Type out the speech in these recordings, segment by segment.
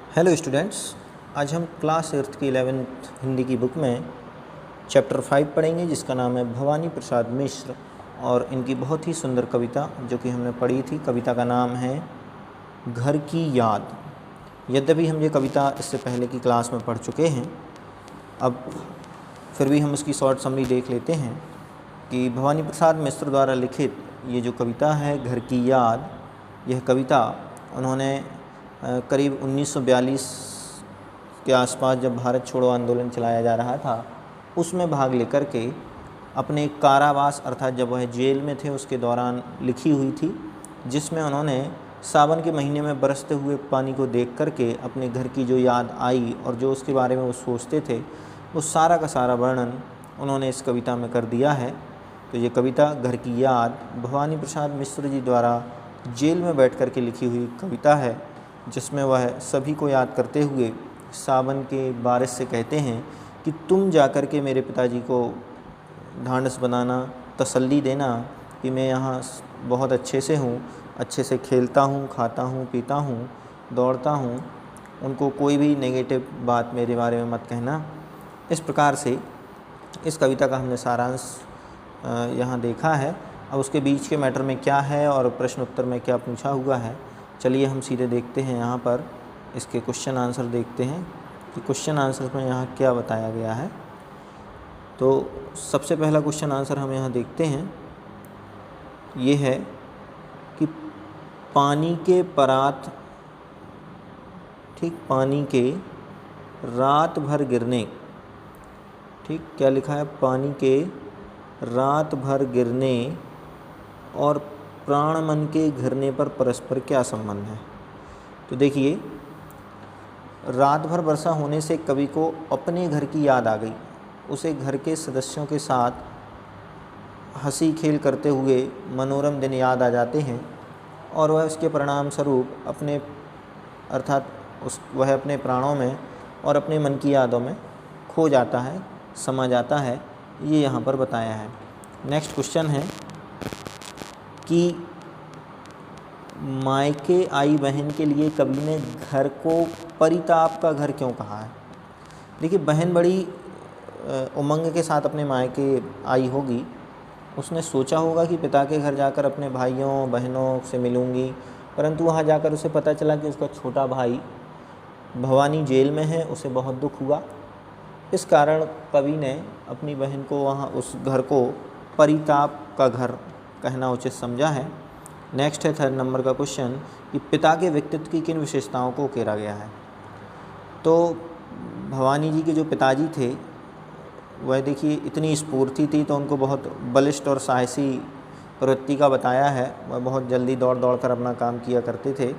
Hello students, आज हम class 8th की 11th हिंदी की बुक में चैप्टर 5 पढ़ेंगे जिसका नाम है भवानी प्रसाद मिश्र और इनकी बहुत ही सुंदर कविता जो कि हमने पढ़ी थी। कविता का नाम है घर की याद। यद्यपि हम ये कविता इससे पहले की क्लास में पढ़ चुके हैं, अब फिर भी हम इसकी शॉर्ट समरी देख लेते हैं कि भवानी प्रसाद मिश्र द्वारा लिखित ये जो कविता है घर की याद, यह कविता उन्होंने करीब 1942 के आसपास जब भारत छोड़ो आंदोलन चलाया जा रहा था उसमें भाग लेकर के अपने कारावास अर्थात जब वह जेल में थे उसके दौरान लिखी हुई थी, जिसमें उन्होंने सावन के महीने में बरसते हुए पानी को देख करके अपने घर की जो याद आई और जो उसके बारे में वो सोचते थे वो सारा का सारा वर्णन उन्होंने इस कविता में कर दिया है। तो ये कविता घर की याद भवानी प्रसाद मिश्र जी द्वारा जेल में बैठ कर के लिखी हुई कविता है, जिसमें वह सभी को याद करते हुए सावन के बारिश से कहते हैं कि तुम जाकर के मेरे पिताजी को ढांढस बनाना, तसल्ली देना कि मैं यहाँ बहुत अच्छे से हूँ, अच्छे से खेलता हूँ, खाता हूँ, पीता हूँ, दौड़ता हूँ, उनको कोई भी नेगेटिव बात मेरे बारे में मत कहना। इस प्रकार से इस कविता का हमने सारांश यहाँ देखा है। अब उसके बीच के मैटर में क्या है और प्रश्न उत्तर में क्या पूछा हुआ है, चलिए हम सीधे देखते हैं। यहाँ पर इसके क्वेश्चन आंसर देखते हैं कि क्वेश्चन आंसर में यहाँ क्या बताया गया है। तो सबसे पहला क्वेश्चन आंसर हम यहाँ देखते हैं, ये है कि पानी के परात, ठीक, पानी के रात भर गिरने, ठीक, क्या लिखा है, पानी के रात भर गिरने और प्राण मन के घिरने पर परस्पर क्या संबंध है। तो देखिए, रात भर वर्षा होने से कवि को अपने घर की याद आ गई, उसे घर के सदस्यों के साथ हंसी खेल करते हुए मनोरम दिन याद आ जाते हैं और वह उसके परिणाम स्वरूप अपने अर्थात वह अपने प्राणों में और अपने मन की यादों में खो जाता है, समा जाता है, ये यहाँ पर बताया है। नेक्स्ट क्वेश्चन है कि मायके आई बहन के लिए कवि ने घर को परिताप का घर क्यों कहा है। देखिए, बहन बड़ी उमंग के साथ अपने मायके आई होगी, उसने सोचा होगा कि पिता के घर जाकर अपने भाइयों बहनों से मिलूंगी, परंतु वहाँ जाकर उसे पता चला कि उसका छोटा भाई भवानी जेल में है, उसे बहुत दुख हुआ। इस कारण कवि ने अपनी बहन को वहाँ उस घर को परिताप का घर कहना उचित समझा है। नेक्स्ट है थर्ड नंबर का क्वेश्चन कि पिता के व्यक्तित्व की किन विशेषताओं को उकेरा गया है। तो भवानी जी के जो पिताजी थे वह देखिए इतनी स्फूर्ति थी तो उनको बहुत बलिष्ठ और साहसी प्रवृत्ति का बताया है। वह बहुत जल्दी दौड़ दौड़ कर अपना काम किया करते थे,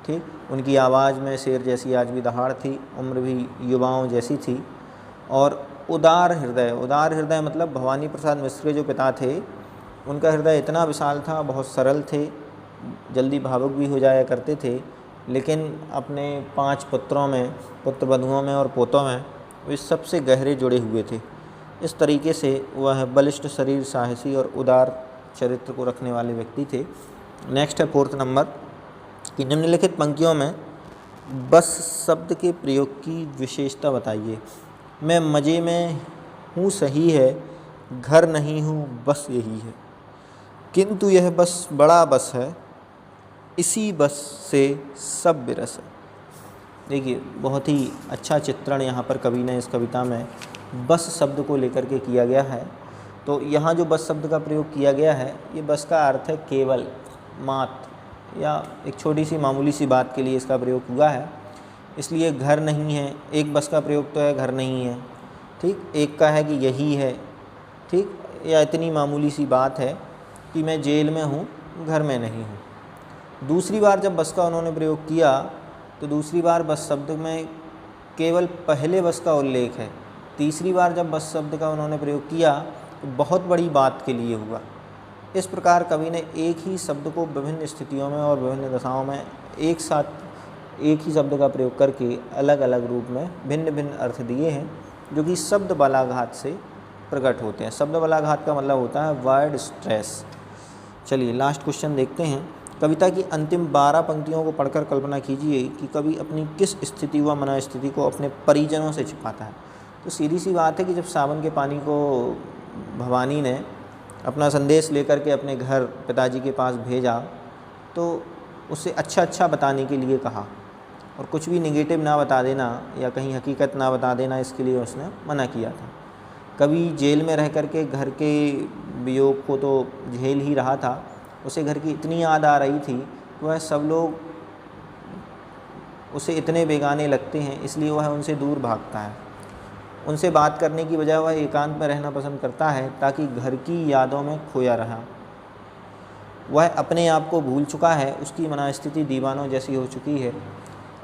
ठीक। उनकी आवाज़ में शेर जैसी आज भी दहाड़ थी, उम्र भी युवाओं जैसी थी और उदार हृदय मतलब भवानी प्रसाद मिश्र के जो पिता थे उनका हृदय इतना विशाल था, बहुत सरल थे, जल्दी भावुक भी हो जाया करते थे, लेकिन अपने 5 पुत्रों में, पुत्र बधुओं में और पोतों में वे सबसे गहरे जुड़े हुए थे। इस तरीके से वह बलिष्ठ शरीर, साहसी और उदार चरित्र को रखने वाले व्यक्ति थे। नेक्स्ट है फोर्थ नंबर कि निम्नलिखित पंक्तियों में बस शब्द के प्रयोग की विशेषता बताइए। मैं मज़े में हूँ सही है, घर नहीं हूँ बस यही है, किंतु यह बस बड़ा बस है, इसी बस से सब बिरस है। देखिए, बहुत ही अच्छा चित्रण यहाँ पर कवि ने इस कविता में बस शब्द को लेकर के किया गया है। तो यहाँ जो बस शब्द का प्रयोग किया गया है, ये बस का अर्थ है केवल, मात्र या एक छोटी सी मामूली सी बात के लिए इसका प्रयोग हुआ है, इसलिए घर नहीं है। एक बस का प्रयोग तो है घर नहीं है, ठीक, एक का है कि यही है, ठीक, या इतनी मामूली सी बात है कि मैं जेल में हूँ, घर में नहीं हूँ। दूसरी बार जब बस का उन्होंने प्रयोग किया तो दूसरी बार बस शब्द में केवल पहले बस का उल्लेख है। तीसरी बार जब बस शब्द का उन्होंने प्रयोग किया तो बहुत बड़ी बात के लिए हुआ। इस प्रकार कवि ने एक ही शब्द को विभिन्न स्थितियों में और विभिन्न दशाओं में एक साथ एक ही शब्द का प्रयोग करके अलग अलग रूप में भिन्न भिन्न अर्थ दिए हैं, जो कि शब्द बलाघात से प्रकट होते हैं। शब्द बलाघात का मतलब होता है वर्ड स्ट्रेस। चलिए लास्ट क्वेश्चन देखते हैं। कविता की अंतिम 12 पंक्तियों को पढ़कर कल्पना कीजिए कि कवि अपनी किस स्थिति व मनोस्थिति को अपने परिजनों से छिपाता है। तो सीधी सी बात है कि जब सावन के पानी को भवानी ने अपना संदेश लेकर के अपने घर पिताजी के पास भेजा तो उससे अच्छा बताने के लिए कहा और कुछ भी नेगेटिव ना बता देना या कहीं हकीकत ना बता देना, इसके लिए उसने मना किया था। कवि जेल में रह कर के घर के वियोग को तो झेल ही रहा था, उसे घर की इतनी याद आ रही थी कि वह सब लोग उसे इतने बेगाने लगते हैं, इसलिए वह उनसे दूर भागता है। उनसे बात करने की बजाय वह एकांत में रहना पसंद करता है ताकि घर की यादों में खोया रहा। वह अपने आप को भूल चुका है, उसकी मनोस्थिति दीवानों जैसी हो चुकी है।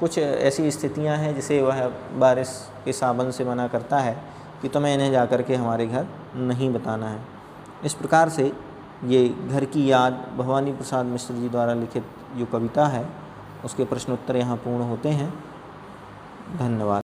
कुछ ऐसी स्थितियां हैं जिसे वह बारिश के साबन से मना करता है कि तुम्हें इन्हें जा कर के हमारे घर नहीं बताना है। इस प्रकार से ये घर की याद भवानी प्रसाद मिश्र जी द्वारा लिखित जो कविता है उसके प्रश्नोत्तर यहाँ पूर्ण होते हैं। धन्यवाद।